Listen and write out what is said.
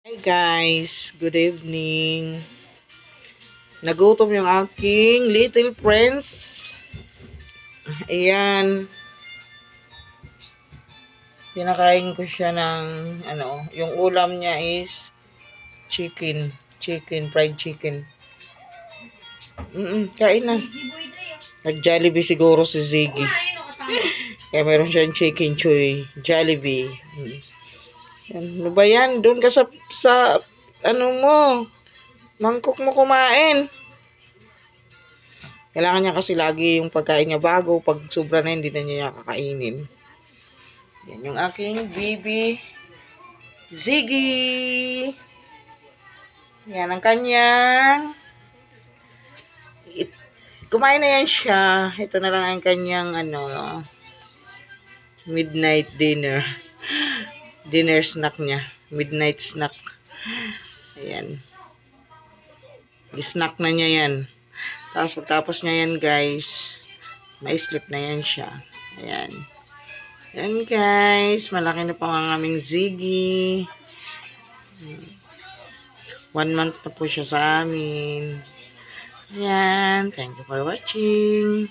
Hi guys, good evening. Nagutom yung aking little prince. Ayan, pinakain ko siya ng yung ulam niya is fried chicken. Kain na. Nag-Jollibee siguro si Ziggy. Kaya meron siyang chicken choy, Jollibee. Yan. Ano ba yan? Doon ka sa ano mo, mangkok mo kumain. Kailangan niya kasi lagi yung pagkain niya bago. Pag sobra na, hindi na niya kakainin. Yan yung aking baby Ziggy. Yan ang kanyang kumain na yan siya. Ito na lang ang kanyang midnight dinner. Dinner snack niya. Midnight snack. Ayan. Snack na niya yan. Tapos pagtapos niya yan guys, may sleep na yan siya. Ayan. Ayan guys, malaki na pa ang aming Ziggy. 1 month na po siya sa amin. Ayan, thank you for watching.